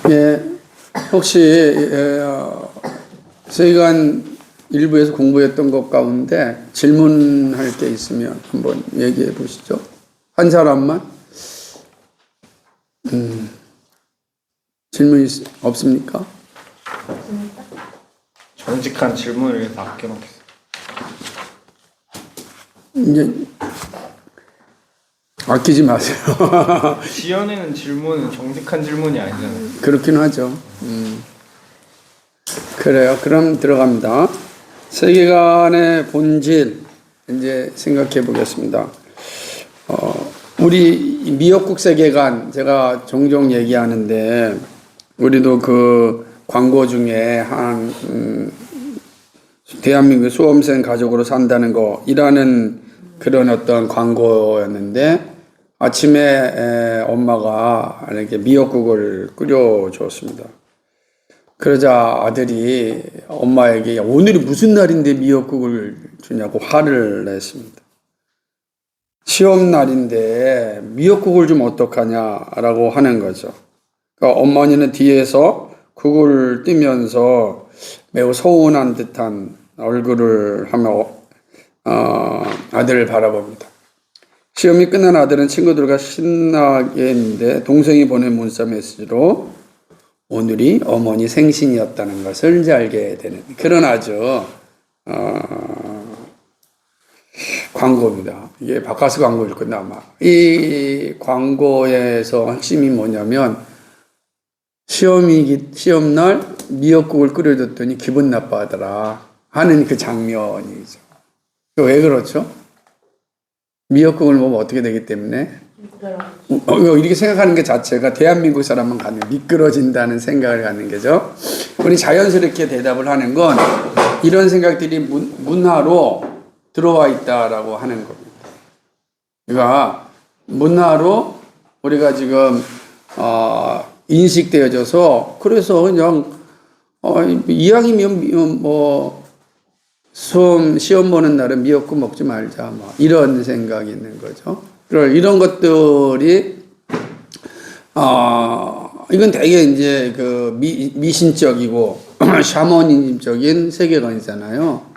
예, 혹시 세관 일부에서 공부했던 것 가운데 질문할 게 있으면 한번 얘기해 보시죠. 한 사람만. 질문 없습니까? 정직한 질문을 위해서 아껴놓겠습니다. 이제 아끼지 마세요. 시연에는 질문은 정직한 질문이 아니잖아요. 그렇긴 하죠. 그래요. 그럼 들어갑니다. 세계관의 본질 이제 생각해 보겠습니다. 우리 미역국 세계관 제가 종종 얘기하는데 우리도 그 광고 중에 한 대한민국 수험생 가족으로 산다는 거 이라는 그런 어떤 광고였는데 아침에 엄마가 이렇게 미역국을 끓여줬습니다. 그러자 아들이 엄마에게 오늘이 무슨 날인데 미역국을 주냐고 화를 냈습니다. 시험 날인데 미역국을 좀 어떡하냐라고 하는 거죠. 그러니까 어머니는 뒤에서 국을 뜨면서 매우 서운한 듯한 얼굴을 하며 아들을 바라봅니다. 시험이 끝난 아들은 친구들과 신나게 했는데 동생이 보낸 문자 메시지로 오늘이 어머니 생신이었다는 것을 이제 알게 되는 그런 아주 광고입니다. 이게 바카스 광고일 건데 아마 이 광고에서 핵심이 뭐냐면 시험날 미역국을 끓여줬더니 기분 나빠하더라 하는 그 장면이죠. 왜 그렇죠? 미역국을 먹으면 어떻게 되기 때문에? 이렇게 생각하는 게 자체가 대한민국 사람만 갖는 미끄러진다는 생각을 갖는 거죠. 우리 자연스럽게 대답을 하는 건 이런 생각들이 문화로 들어와 있다라고 하는 겁니다. 그러니까 문화로 우리가 지금 인식되어져서 그래서 그냥 이왕이면 뭐 시험 보는 날은 미역국 먹지 말자 뭐 이런 생각이 있는 거죠. 이런 것들이 이건 되게 이제 그 미신적이고 샤머니즘적인 세계관이잖아요.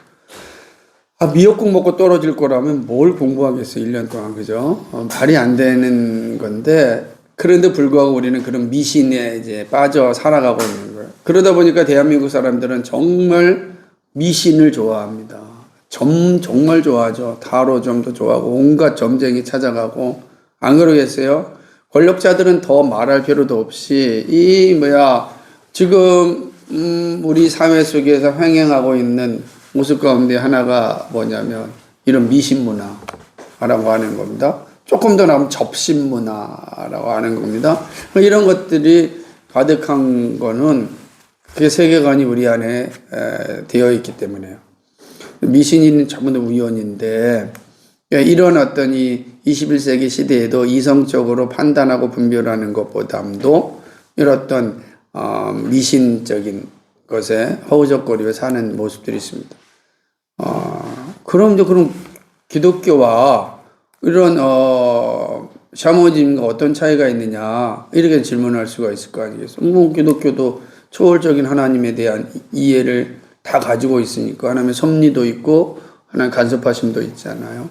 미역국 먹고 떨어질 거라면 뭘 공부하겠어요, 1년 동안, 그죠? 말이 안 되는 건데, 그런데 불구하고 우리는 그런 미신에 이제 빠져 살아가고 있는 거예요. 그러다 보니까 대한민국 사람들은 정말 미신을 좋아합니다. 정말 좋아하죠. 타로점도 좋아하고, 온갖 점쟁이 찾아가고, 안 그러겠어요? 권력자들은 더 말할 필요도 없이, 지금, 우리 사회 속에서 횡행하고 있는 모습 가운데 하나가 뭐냐면 이런 미신 문화라고 하는 겁니다. 조금 더 나오면 접신 문화라고 하는 겁니다. 이런 것들이 가득한 거는 그 세계관이 우리 안에 되어 있기 때문에요. 미신이 전부 다 우연인데 이런 어떤 이 21세기 시대에도 이성적으로 판단하고 분별하는 것보다도 이런 어떤 미신적인 것에 허우적거리며 사는 모습들이 있습니다. 그럼 기독교와 이런 샤머니즘과 어떤 차이가 있느냐 이렇게 질문할 수가 있을 거 아니겠어요? 기독교도 초월적인 하나님에 대한 이해를 다 가지고 있으니까 하나님의 섭리도 있고 하나님 간섭하심도 있잖아요.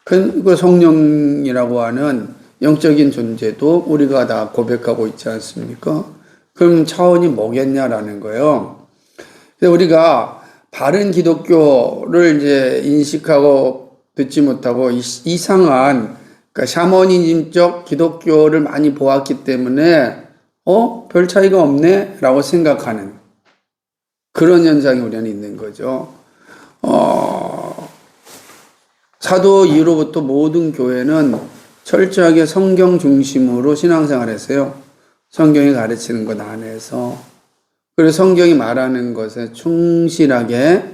그 성령이라고 하는 영적인 존재도 우리가 다 고백하고 있지 않습니까? 그럼 차원이 뭐겠냐라는 거예요. 그래서 우리가 바른 기독교를 이제 인식하고 듣지 못하고 이상한 그러니까 샤머니즘적 기독교를 많이 보았기 때문에 별 차이가 없네 라고 생각하는 그런 현상이 우리 안에 있는 거죠. 사도 이후로부터 모든 교회는 철저하게 성경 중심으로 신앙생활을 했어요. 성경이 가르치는 것 안에서. 그리고 성경이 말하는 것에 충실하게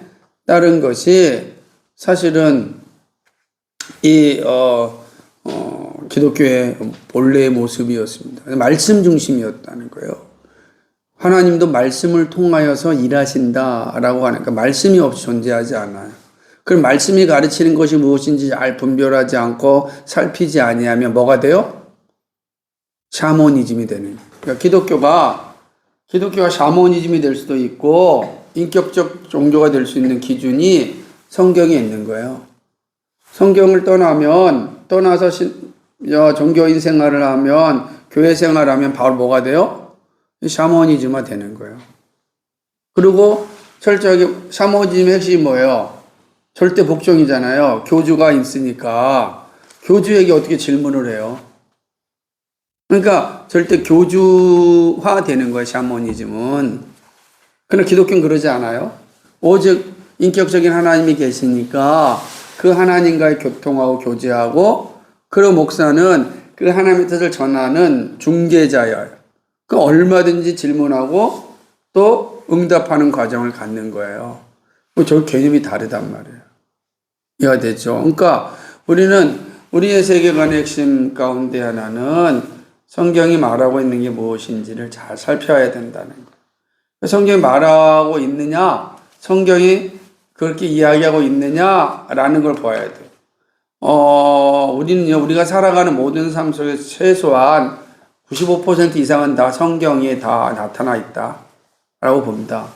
따른 것이 사실은 이 기독교의 본래의 모습이었습니다. 말씀 중심이었다는 거예요. 하나님도 말씀을 통하여서 일하신다라고 하니까 그러니까 말씀이 없이 존재하지 않아요. 그럼 말씀이 가르치는 것이 무엇인지 잘 분별하지 않고 살피지 아니하면 뭐가 돼요? 샤머니즘이 되는 거예요. 그러니까 기독교가 기독교가 샤머니즘이 될 수도 있고 인격적 종교가 될 수 있는 기준이 성경에 있는 거예요. 성경을 떠나서 종교인 생활을 하면, 교회 생활을 하면 바로 뭐가 돼요? 샤머니즘화 되는 거예요. 그리고 철저하게 샤머니즘의 핵심이 뭐예요? 절대 복종이잖아요. 교주가 있으니까 교주에게 어떻게 질문을 해요? 그러니까 절대 교주화 되는 거예요, 샤머니즘은. 그러나 기독교는 그러지 않아요. 오직 인격적인 하나님이 계시니까 그 하나님과의 교통하고 교제하고, 그리고 목사는 그 하나님의 뜻을 전하는 중개자예요. 그 얼마든지 질문하고 또 응답하는 과정을 갖는 거예요. 저 개념이 다르단 말이에요. 이해가 되죠? 그러니까 우리의 세계관의 핵심 가운데 하나는 성경이 말하고 있는 게 무엇인지를 잘 살펴야 된다는 거예요. 성경이 말하고 있느냐, 성경이 그렇게 이야기하고 있느냐라는 걸 봐야 돼요. 우리가 살아가는 모든 삶 속에 최소한 95% 이상은 다 성경에 다 나타나 있다라고 봅니다.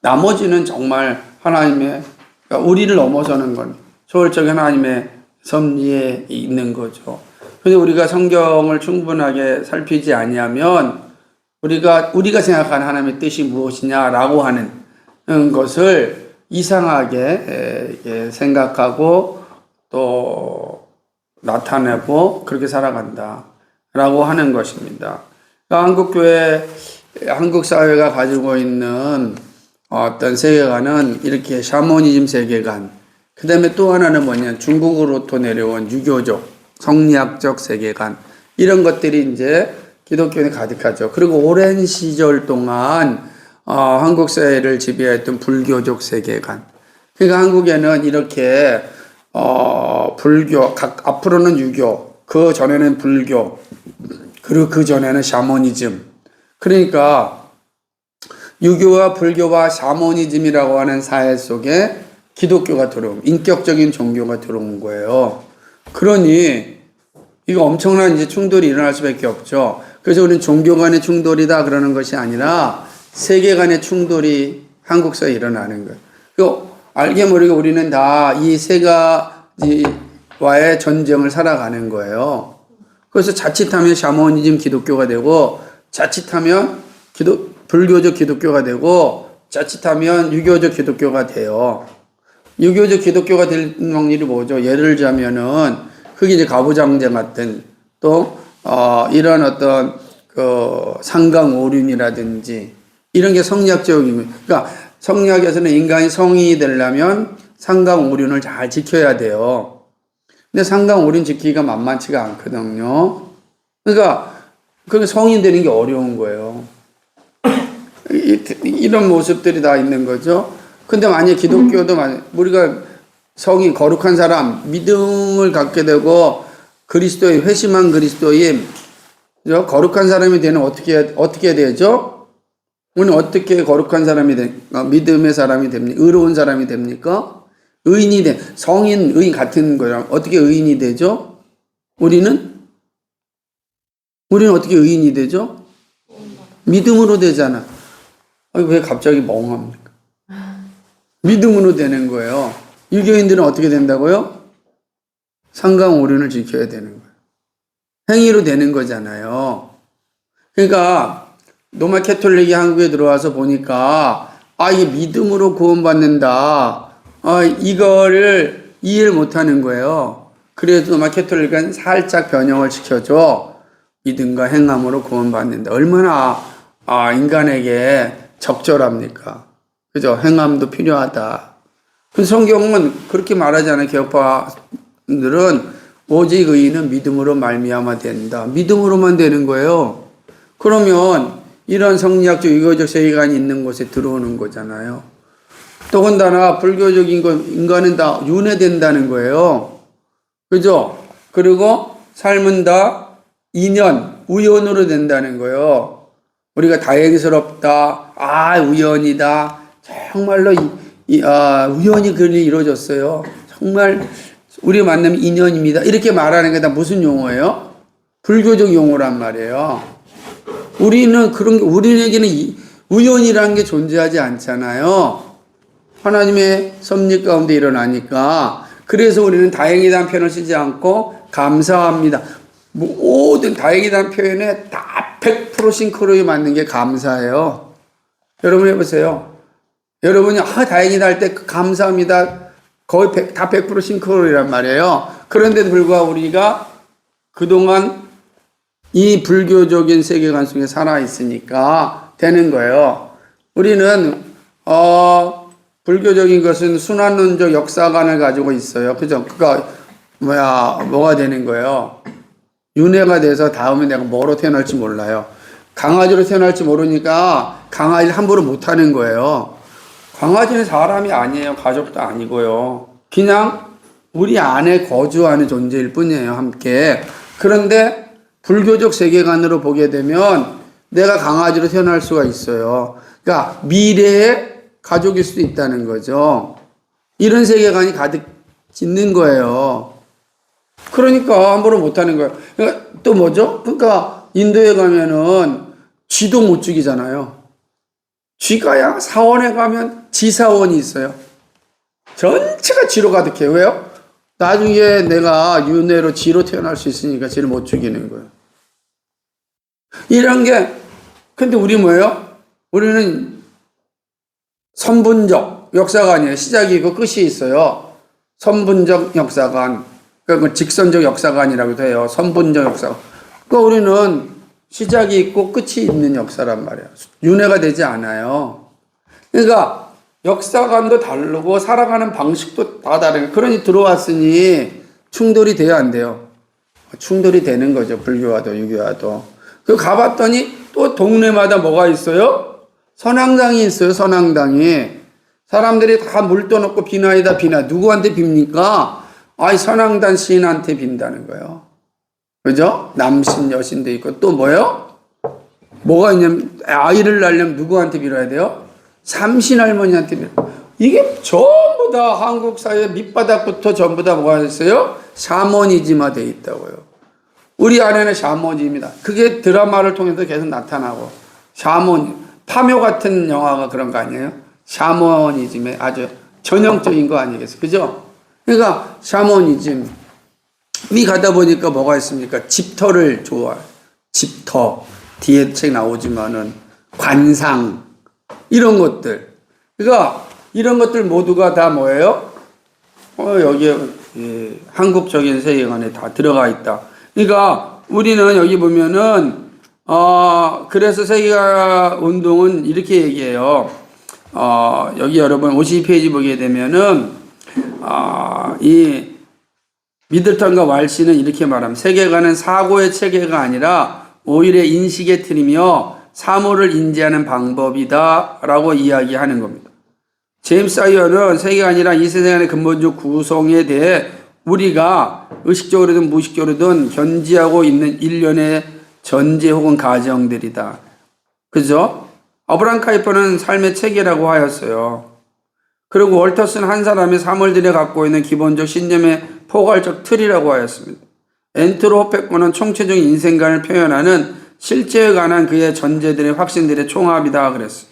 나머지는 정말 하나님의, 그러니까 우리를 넘어서는 건 초월적인 하나님의 섭리에 있는 거죠. 그런데 우리가 성경을 충분하게 살피지 아니하면 우리가 생각하는 하나님의 뜻이 무엇이냐라고 하는 것을 이상하게 생각하고 또 나타내고 그렇게 살아간다라고 하는 것입니다. 그러니까 한국 사회가 가지고 있는 어떤 세계관은 이렇게 샤머니즘 세계관, 그 다음에 또 하나는 뭐냐, 중국으로부터 내려온 유교적, 성리학적 세계관, 이런 것들이 이제 기독교에 가득하죠. 그리고 오랜 시절 동안 한국 사회를 지배했던 불교적 세계관. 그러니까 한국에는 이렇게 불교, 앞으로는 유교, 그 전에는 불교, 그리고 그 전에는 샤머니즘. 그러니까 유교와 불교와 샤머니즘이라고 하는 사회 속에 기독교가 인격적인 종교가 들어온 거예요. 그러니 이거 엄청난 이제 충돌이 일어날 수밖에 없죠. 그래서 우리는 종교 간의 충돌이다 그러는 것이 아니라 세계 간의 충돌이 한국 사회에 일어나는 거예요. 그 알게 모르게 우리는 다 이 세 가지와의 전쟁을 살아가는 거예요. 그래서 자칫하면 샤머니즘 기독교가 되고, 자칫하면 불교적 기독교가 되고, 자칫하면 유교적 기독교가 돼요. 유교적 기독교가 될 확률이 뭐죠? 예를 들자면은 그게 이제 가부장제 같은 또 이런 어떤 그 상강오륜이라든지 이런 게 성리학적인, 그러니까 성리학에서는 인간이 성인이 되려면 상강오륜을 잘 지켜야 돼요. 근데 상강오륜 지키기가 만만치가 않거든요. 그러니까 그 성인 되는 게 어려운 거예요. 이런 모습들이 다 있는 거죠. 근데 만약 기독교도 우리가 성인, 거룩한 사람, 믿음을 갖게 되고 그리스도인, 회심한 그리스도인, 거룩한 사람이 되는 어떻게 되죠? 우리는 어떻게 거룩한 사람이 믿음의 사람이 됩니까? 의로운 사람이 됩니까? 성인, 의인 같은 거랑 어떻게 의인이 되죠? 우리는 어떻게 의인이 되죠? 믿음으로 되잖아. 왜 갑자기 멍합니까? 믿음으로 되는 거예요. 유교인들은 어떻게 된다고요? 상강오륜을 지켜야 되는 거예요. 행위로 되는 거잖아요. 그러니까 로마 캐톨릭이 한국에 들어와서 보니까 이게 믿음으로 구원받는다. 이거를 이해를 못하는 거예요. 그래서 로마 캐톨릭은 살짝 변형을 시켜줘. 믿음과 행함으로 구원받는다. 얼마나 인간에게 적절합니까? 그죠? 행함도 필요하다. 그 성경은 그렇게 말하잖아요. 개혁파들은 오직 의인은 믿음으로 말미암아 된다. 믿음으로만 되는 거예요. 그러면 이런 성리학적, 유교적 세계관이 있는 곳에 들어오는 거잖아요. 더군다나 불교적인 인간은 다 윤회된다는 거예요. 그죠? 그리고 삶은 다 인연, 우연으로 된다는 거예요. 우리가 다행스럽다, 우연이다. 정말로 우연히 그런 일이 이루어졌어요. 정말 우리 만남 인연입니다. 이렇게 말하는 게 다 무슨 용어예요? 불교적 용어란 말이에요. 우리는 그런 게, 우리에게는 우연이라는 게 존재하지 않잖아요. 하나님의 섭리 가운데 일어나니까. 그래서 우리는 다행이라는 표현을 쓰지 않고 감사합니다. 모든 다행이라는 표현에 다 100% 싱크로에 맞는 게 감사예요. 여러분 해보세요. 여러분이 다행이다 할 때 감사합니다. 거의 다 100% 싱크로이란 말이에요. 그런데도 불구하고 우리가 그동안 이 불교적인 세계관 속에 살아있으니까 되는 거예요. 우리는 불교적인 것은 순환론적 역사관을 가지고 있어요. 그죠? 그니까 뭐가 되는 거예요? 윤회가 돼서 다음에 내가 뭐로 태어날지 몰라요. 강아지로 태어날지 모르니까 강아지를 함부로 못하는 거예요. 강아지는 사람이 아니에요. 가족도 아니고요. 그냥 우리 안에 거주하는 존재일 뿐이에요. 함께. 그런데 불교적 세계관으로 보게 되면 내가 강아지로 태어날 수가 있어요. 그러니까 미래의 가족일 수도 있다는 거죠. 이런 세계관이 가득 있는 거예요. 그러니까 함부로 못하는 거예요. 그러니까 또 뭐죠? 그러니까 인도에 가면은 쥐도 못 죽이잖아요. 쥐가야 사원에 가면 지사원이 있어요. 전체가 쥐로 가득해요. 왜요? 나중에 내가 윤회로 쥐로 태어날 수 있으니까 쥐를 못 죽이는 거예요. 이런 게, 근데 우리 뭐예요? 우리는 선분적 역사관이에요. 시작이 있고 끝이 있어요. 선분적 역사관. 그러니까 직선적 역사관이라고도 해요. 선분적 역사관. 그러니까 우리는 시작이 있고 끝이 있는 역사란 말이에요. 윤회가 되지 않아요. 그러니까 역사관도 다르고 살아가는 방식도 다 다르고, 그러니 들어왔으니 충돌이 돼야 안 돼요. 충돌이 되는 거죠. 불교와도 유교와도. 그 가봤더니 또 동네마다 뭐가 있어요? 선앙당이 있어요. 선앙당이. 사람들이 다 물 떠놓고 비나이다 비나. 누구한테 빕니까? 선앙단 시인한테 빈다는 거예요. 그죠? 남신 여신도 있고 또 뭐예요? 뭐가 있냐면 아이를 낳으려면 누구한테 빌어야 돼요? 삼신 할머니한테 빌어요. 이게 전부 다 한국 사회 밑바닥부터 전부 다 뭐가 있어요? 샤머니즘화 되어 있다고요. 우리 안에는 샤머니즘이다. 그게 드라마를 통해서 계속 나타나고, 파묘 같은 영화가 그런 거 아니에요? 샤머니즘의 아주 전형적인 거 아니겠어요? 그죠? 그러니까 샤머니즘이 가다 보니까 뭐가 있습니까? 집터를 좋아해요. 집터. 뒤에 책 나오지만은 관상. 이런 것들. 그러니까 이런 것들 모두가 다 뭐예요? 여기에 한국적인 세계관에 다 들어가 있다. 그러니까 우리는 여기 보면은 그래서 세계화 운동은 이렇게 얘기해요. 여기 여러분 52페이지 보게 되면은 이 미들턴과 왈시는 이렇게 말합니다. 세계관은 사고의 체계가 아니라 오히려 인식의 틀이며 사물을 인지하는 방법이다 라고 이야기하는 겁니다. 제임스 사이어는 세계관이란 이 세상의 근본적 구성에 대해 우리가 의식적으로든 무의식적으로든 견지하고 있는 일련의 전제 혹은 가정들이다. 그죠? 어브람 카이퍼는 삶의 체계라고 하였어요. 그리고 월터스는 한 사람의 사물들이 갖고 있는 기본적 신념의 포괄적 틀이라고 하였습니다. 앤트로 호페코는 총체적인 인생관을 표현하는 실제에 관한 그의 전제들의 확신들의 총합이다 그랬어요.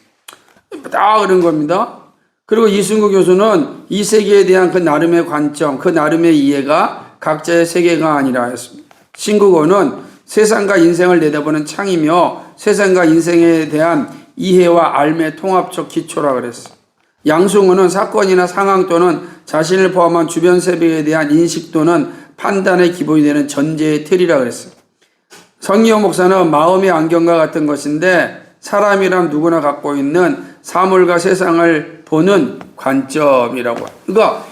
다 그런 겁니다. 그리고 이승구 교수는 이 세계에 대한 그 나름의 관점, 그 나름의 이해가 각자의 세계가 아니라 했습니다. 신구고는 세상과 인생을 내다보는 창이며 세상과 인생에 대한 이해와 알의 통합적 기초라 그랬어요. 양승우는 사건이나 상황 또는 자신을 포함한 주변 세계에 대한 인식 또는 판단의 기본이 되는 전제의 틀이라 그랬어요. 성리호 목사는 마음의 안경과 같은 것인데 사람이란 누구나 갖고 있는 사물과 세상을 보는 관점이라고. 그러니까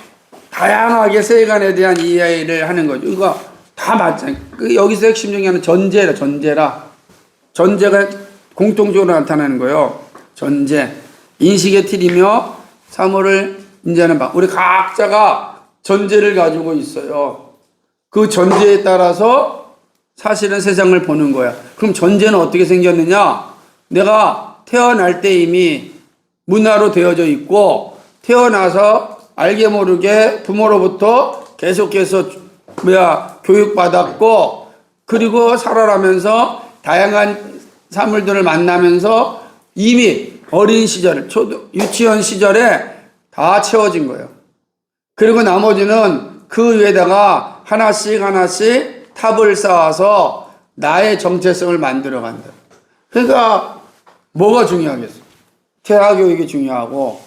다양하게 세계관에 대한 이해를 하는 거죠. 그러니까 다 맞잖아요. 여기서 핵심적인 하는 전제라. 전제가 공통적으로 나타나는 거예요. 전제. 인식의 틀이며 사물을 인지하는 방. 우리 각자가 전제를 가지고 있어요. 그 전제에 따라서 사실은 세상을 보는 거야. 그럼 전제는 어떻게 생겼느냐? 내가 태어날 때 이미 문화로 되어져 있고, 태어나서 알게 모르게 부모로부터 계속해서 교육받았고, 그리고 살아가면서 다양한 사물들을 만나면서 이미 어린 시절, 유치원 시절에 다 채워진 거예요. 그리고 나머지는 그 위에다가 하나씩 탑을 쌓아서 나의 정체성을 만들어 간다. 그러니까 뭐가 중요하겠어? 태아 교육이 중요하고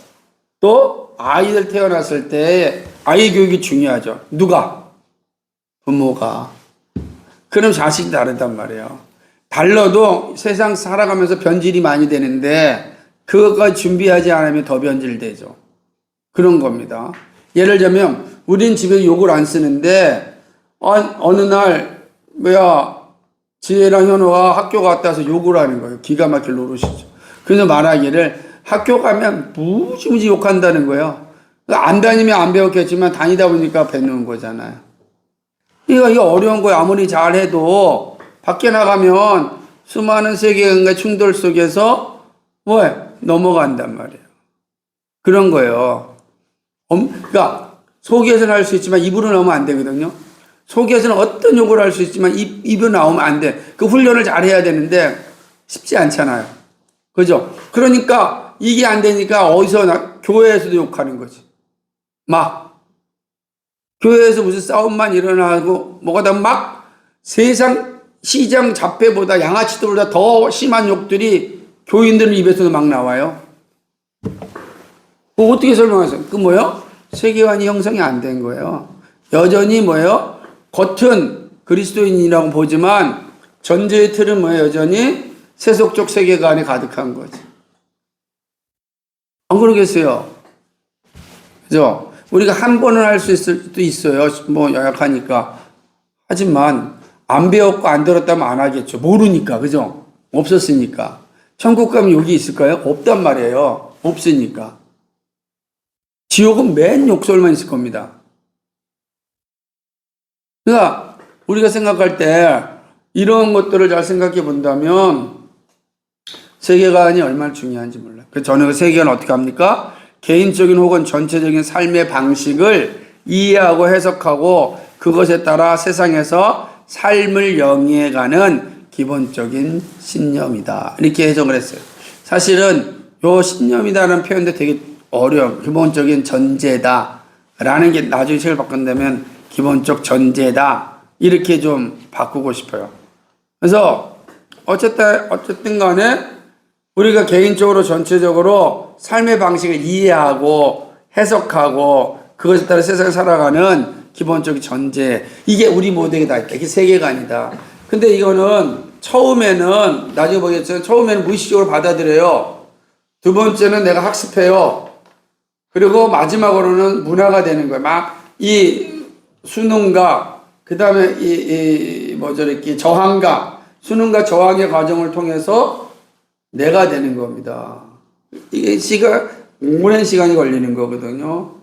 또 아이들 태어났을 때 아이 교육이 중요하죠. 누가? 부모가. 그럼 자식이 다르단 말이에요. 달라도 세상 살아가면서 변질이 많이 되는데 그것까지 준비하지 않으면 더 변질되죠. 그런 겁니다. 예를 들면 우린 집에 욕을 안 쓰는데 어느 날 지혜랑 현호가 학교 갔다 와서 욕을 하는 거예요. 기가 막힐 노릇이죠. 그래서 말하기를 학교 가면 무지무지 욕한다는 거예요. 안 다니면 안 배웠겠지만 다니다 보니까 배우는 거잖아요. 이게 어려운 거예요. 아무리 잘해도 밖에 나가면 수많은 세계관과 충돌 속에서 넘어간단 말이에요. 그런 거예요. 그러니까 속에서는 할 수 있지만 입으로 나오면 안 되거든요. 속에서는 어떤 욕을 할 수 있지만 입으로 나오면 안 돼. 그 훈련을 잘 해야 되는데 쉽지 않잖아요. 그죠? 그러니까 이게 안 되니까 교회에서도 욕하는 거지. 교회에서 무슨 싸움만 일어나고 뭐가 다 세상 시장 잡회보다 양아치들보다 더 심한 욕들이 교인들 입에서도 막 나와요. 어떻게 설명하세요? 세계관이 형성이 안 된 거예요. 여전히 겉은 그리스도인이라고 보지만 전제의 틀은 여전히 세속적 세계관이 가득한 거지. 안 그러겠어요? 그죠? 우리가 한 번은 할 수 있을 수도 있어요. 약하니까. 하지만 안 배웠고 안 들었다면 안 하겠죠. 모르니까. 그죠? 없었으니까. 천국 가면 욕이 있을까요? 없단 말이에요. 없으니까. 지옥은 맨 욕설만 있을 겁니다. 그러니까 우리가 생각할 때 이런 것들을 잘 생각해 본다면 세계관이 얼마나 중요한지 몰라요. 그래서 저는 그 세계관을 어떻게 합니까? 개인적인 혹은 전체적인 삶의 방식을 이해하고 해석하고 그것에 따라 세상에서 삶을 영위해가는 기본적인 신념이다. 이렇게 해석을 했어요. 사실은 요 신념이다라는 표현도 되게 어려워요. 기본적인 전제다라는 게 나중에 책을 바꾼다면 기본적 전제다. 이렇게 좀 바꾸고 싶어요. 그래서 어쨌든 간에 우리가 개인적으로 전체적으로 삶의 방식을 이해하고 해석하고 그것에 따라 세상을 살아가는 기본적인 전제. 이게 우리 모두에게 다 있다. 이게 세계관이다. 근데 이거는 처음에는 나중에 보겠지만 처음에는 무의식적으로 받아들여요. 두 번째는 내가 학습해요. 그리고 마지막으로는 문화가 되는 거예요. 이 수능과 그 다음에 이렇게 저항과 수능과 저항의 과정을 통해서 내가 되는 겁니다. 이게 오랜 시간이 걸리는 거거든요.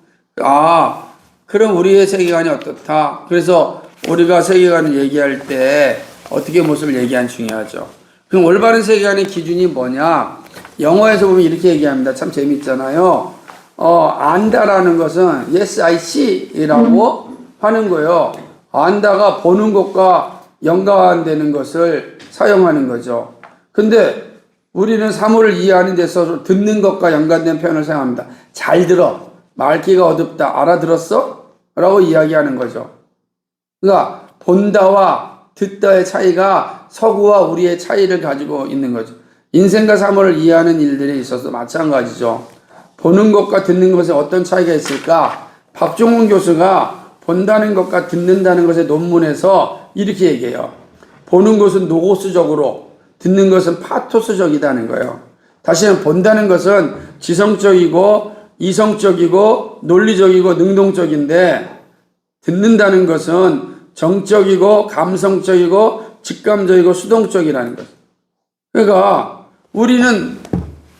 그럼 우리의 세계관이 어떻다? 그래서 우리가 세계관을 얘기할 때 어떻게 모습을 얘기하는 중요하죠. 그럼 올바른 세계관의 기준이 뭐냐? 영어에서 보면 이렇게 얘기합니다. 참 재밌잖아요. 안다라는 것은 yes, I see라고 하는 거예요. 안다가 보는 것과 연관되는 것을 사용하는 거죠. 근데 우리는 사물을 이해하는 데 있어서 듣는 것과 연관된 표현을 사용합니다. 잘 들어. 말귀가 어둡다. 알아들었어? 라고 이야기하는 거죠. 그러니까 본다와 듣다의 차이가 서구와 우리의 차이를 가지고 있는 거죠. 인생과 사물을 이해하는 일들에 있어서 마찬가지죠. 보는 것과 듣는 것에 어떤 차이가 있을까? 박종훈 교수가 본다는 것과 듣는다는 것의 논문에서 이렇게 얘기해요. 보는 것은 노고스적으로, 듣는 것은 파토스적이다는 거예요. 다시는 본다는 것은 지성적이고 이성적이고 논리적이고 능동적인데 듣는다는 것은 정적이고 감성적이고 직감적이고 수동적이라는 거죠. 그러니까 우리는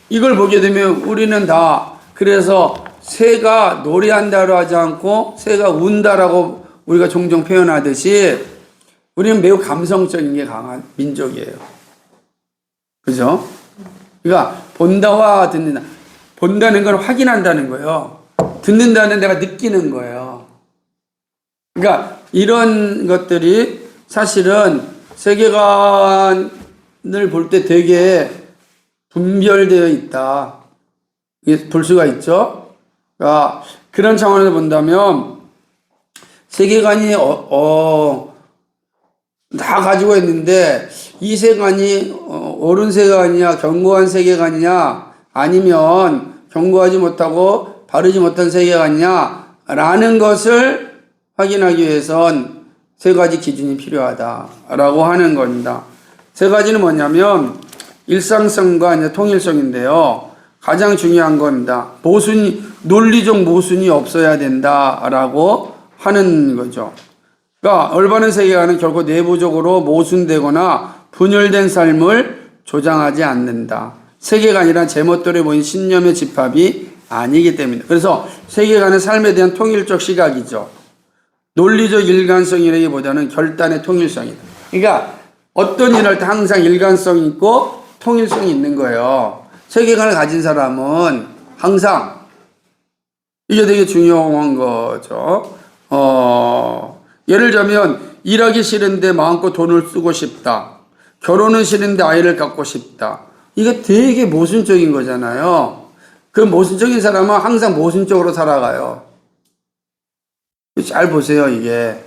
이걸 보게 되면 우리는 다 그래서 새가 노래한다로 하지 않고 새가 운다라고 우리가 종종 표현하듯이 우리는 매우 감성적인 게 강한 민족이에요. 그죠? 그러니까 본다와 듣는다. 본다는 건 확인한다는 거예요. 듣는다는 내가 느끼는 거예요. 그러니까 이런 것들이 사실은 세계관을 볼 때 되게 분별되어 있다. 이게 볼 수가 있죠. 그러니까 그런 차원에서 본다면 세계관이 다 가지고 있는데 이 세계관이 옳은 세계관이냐 견고한 세계관이냐 아니면 견고하지 못하고 바르지 못한 세계관이냐 라는 것을 확인하기 위해선 세 가지 기준이 필요하다라고 하는 겁니다. 세 가지는 뭐냐면 일상성과 이제 통일성인데요. 가장 중요한 겁니다. 논리적 모순이 없어야 된다라고 하는 거죠. 그러니까 올바른 세계관은 결코 내부적으로 모순되거나 분열된 삶을 조장하지 않는다. 세계관이란 제멋대로 보인 신념의 집합이 아니기 때문에. 그래서 세계관은 삶에 대한 통일적 시각이죠. 논리적 일관성이라기보다는 결단의 통일성이다. 그러니까 어떤 일을 할 때 항상 일관성이 있고 통일성이 있는 거예요. 세계관을 가진 사람은 항상 이게 되게 중요한 거죠. 예를 들면 일하기 싫은데 마음껏 돈을 쓰고 싶다. 결혼은 싫은데 아이를 갖고 싶다. 이게 되게 모순적인 거잖아요. 그 모순적인 사람은 항상 모순적으로 살아가요. 잘 보세요, 이게.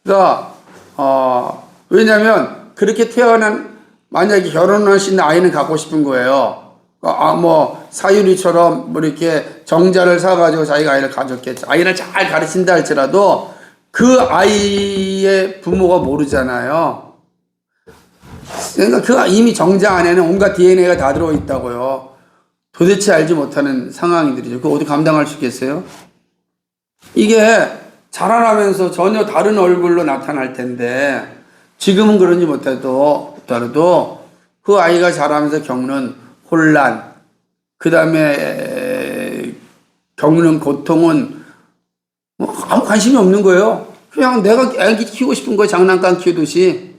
그러니까, 왜냐면, 그렇게 만약에 결혼하신 아이는 갖고 싶은 거예요. 사유리처럼 이렇게 정자를 사가지고 자기가 아이를 가졌겠죠. 아이를 잘 가르친다 할지라도 그 아이의 부모가 모르잖아요. 그러니까 이미 정자 안에는 온갖 DNA가 다 들어있다고요. 도대체 알지 못하는 상황들이죠. 그거 어디 감당할 수 있겠어요? 이게 자라나면서 전혀 다른 얼굴로 나타날 텐데 지금은 그러지 못해도 그 아이가 자라면서 겪는 혼란, 그 다음에 겪는 고통은 아무 관심이 없는 거예요. 그냥 내가 애기 키우고 싶은 거에 장난감 키우듯이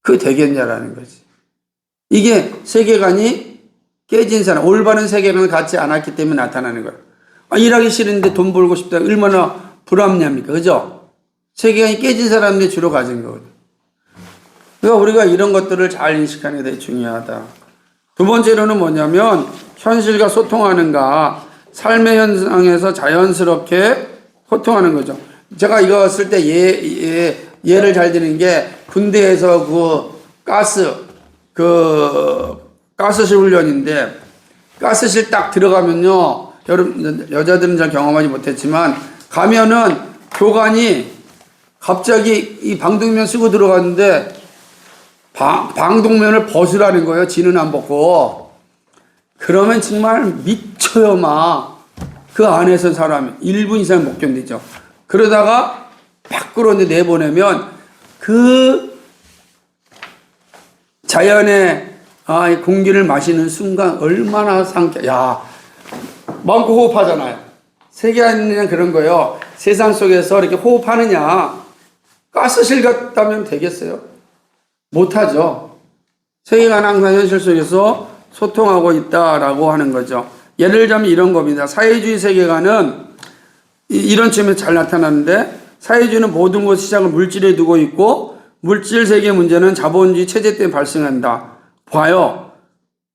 그게 되겠냐라는 거지. 이게 세계관이 깨진 사람, 올바른 세계관을 갖지 않았기 때문에 나타나는 거예요. 일하기 싫은데 돈 벌고 싶다. 얼마나 불합리합니까? 그죠? 세계관이 깨진 사람들이 주로 가진 거거든요. 그러니까 우리가 이런 것들을 잘 인식하는 게 되게 중요하다. 두 번째로는 뭐냐면 현실과 소통하는가, 삶의 현상에서 자연스럽게 소통하는 거죠. 제가 이거 쓸 때 예를 잘 드는 게 군대에서 가스실 훈련인데 가스실 딱 들어가면요. 여러분 여자들은 잘 경험하지 못했지만 가면은 교관이 갑자기 이 방독면 쓰고 들어갔는데 방독면을 벗으라는 거예요. 지는 안 벗고. 그러면 정말 미쳐요, 막. 그 안에서 사람이 1분 이상 못 견디죠. 그러다가 밖으로 내보내면 그 자연의 공기를 마시는 순간 얼마나 마음껏 호흡하잖아요. 세계관은 그런 거예요. 세상 속에서 이렇게 호흡하느냐. 가스실 갔다면 되겠어요? 못하죠. 세계관은 항상 현실 속에서 소통하고 있다라고 하는 거죠. 예를 들면 이런 겁니다. 사회주의 세계관은 이런 측면에 잘 나타나는데 사회주의는 모든 것 시작을 물질에 두고 있고 물질 세계 문제는 자본주의 체제 때문에 발생한다. 봐요.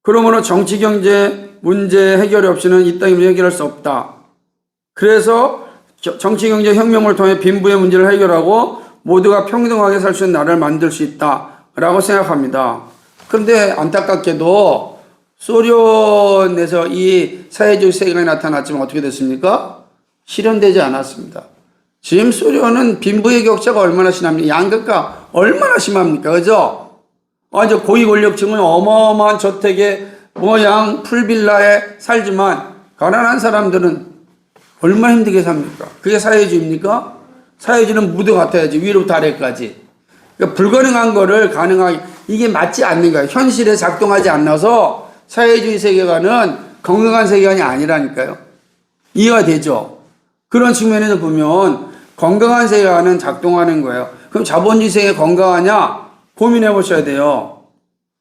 그러므로 정치 경제 문제 해결이 없이는 이 땅의 문제 해결할 수 없다. 그래서 정치 경제 혁명을 통해 빈부의 문제를 해결하고 모두가 평등하게 살 수 있는 나라를 만들 수 있다라고 생각합니다. 그런데 안타깝게도 소련에서 이 사회주의 세계관이 나타났지만 어떻게 됐습니까? 실현되지 않았습니다. 지금 소련은 빈부의 격차가 얼마나 심합니까? 양극화 얼마나 심합니까? 그죠? 아주 고위 권력층은 어마어마한 저택에 모양 풀빌라에 살지만 가난한 사람들은 얼마나 힘들게 삽니까? 그게 사회주의입니까? 사회주의는 무드 같아야지 위로부터 아래까지. 그러니까 불가능한 거를 가능하게 이게 맞지 않는 거예요. 현실에 작동하지 않아서 사회주의 세계관은 건강한 세계관이 아니라니까요. 이해가 되죠? 그런 측면에서 보면 건강한 세계관은 작동하는 거예요. 그럼 자본주의 세계가 건강하냐? 고민해 보셔야 돼요.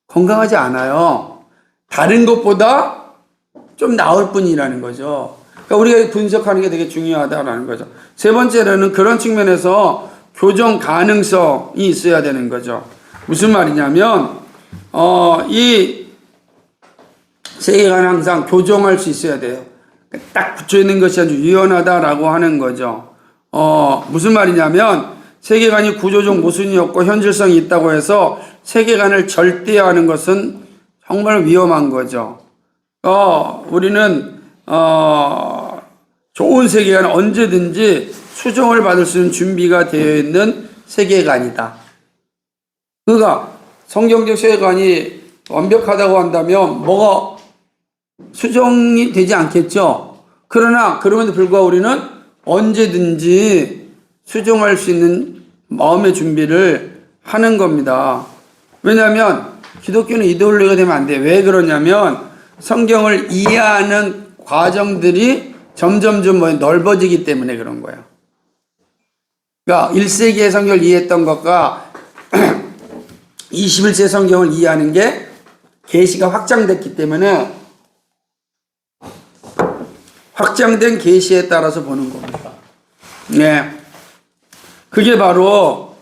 건강하지 않아요. 다른 것보다 좀 나을 뿐이라는 거죠. 그러니까 우리가 분석하는 게 되게 중요하다라는 거죠. 세 번째로는 그런 측면에서 교정 가능성이 있어야 되는 거죠. 무슨 말이냐면 이 세계관은 항상 교정할 수 있어야 돼요. 딱 붙여 있는 것이 아주 유연하다라고 하는 거죠. 무슨 말이냐면 세계관이 구조적 모순이 없고 현실성이 있다고 해서 세계관을 절대화하는 것은 정말 위험한 거죠. 우리는 좋은 세계관은 언제든지 수정을 받을 수 있는 준비가 되어 있는 세계관이다. 그러니까 성경적 세계관이 완벽하다고 한다면 뭐가 수정이 되지 않겠죠. 그러나 그럼에도 불구하고 우리는 언제든지 수정할 수 있는 마음의 준비를 하는 겁니다. 왜냐하면 기독교는 이데올로기가 되면 안 돼요. 왜 그러냐면 성경을 이해하는 과정들이 점점점 넓어지기 때문에 그런 거예요. 그러니까 1세기의 성경을 이해했던 것과 21세 성경을 이해하는 게 계시가 확장됐기 때문에 확장된 계시에 따라서 보는 겁니다. 네, 그게 바로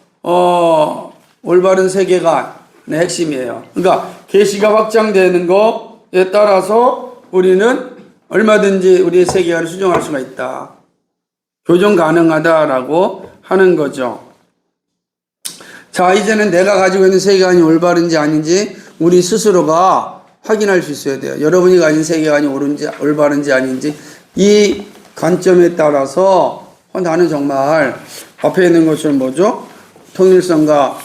올바른 세계관의 핵심이에요. 그러니까 계시가 확장되는 것에 따라서 우리는 얼마든지 우리의 세계관을 수정할 수가 있다. 교정 가능하다라고 하는 거죠. 자, 이제는 내가 가지고 있는 세계관이 올바른지 아닌지 우리 스스로가 확인할 수 있어야 돼요. 여러분이 가진 세계관이 옳은지 올바른지 아닌지 이 관점에 따라서 나는 정말 앞에 있는 것처럼 뭐죠? 통일성과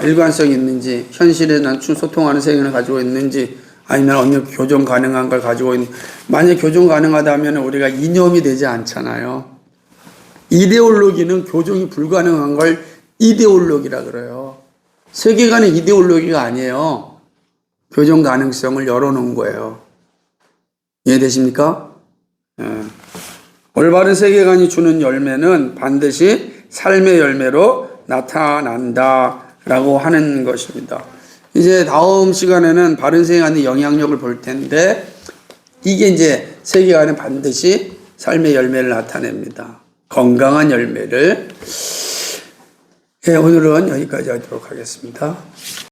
일관성이 있는지, 현실에 난 소통하는 세계관을 가지고 있는지, 아니면 어느 교정 가능한 걸 가지고 있는. 만약 교정 가능하다면 우리가 이념이 되지 않잖아요. 이데올로기는 교정이 불가능한 걸 이데올로기라 그래요. 세계관은 이데올로기가 아니에요. 교정 가능성을 열어놓은 거예요. 이해되십니까? 올바른 세계관이 주는 열매는 반드시 삶의 열매로 나타난다라고 하는 것입니다. 이제 다음 시간에는 바른 세계관의 영향력을 볼 텐데 이게 이제 세계관은 반드시 삶의 열매를 나타냅니다. 건강한 열매를. 오늘은 여기까지 하도록 하겠습니다.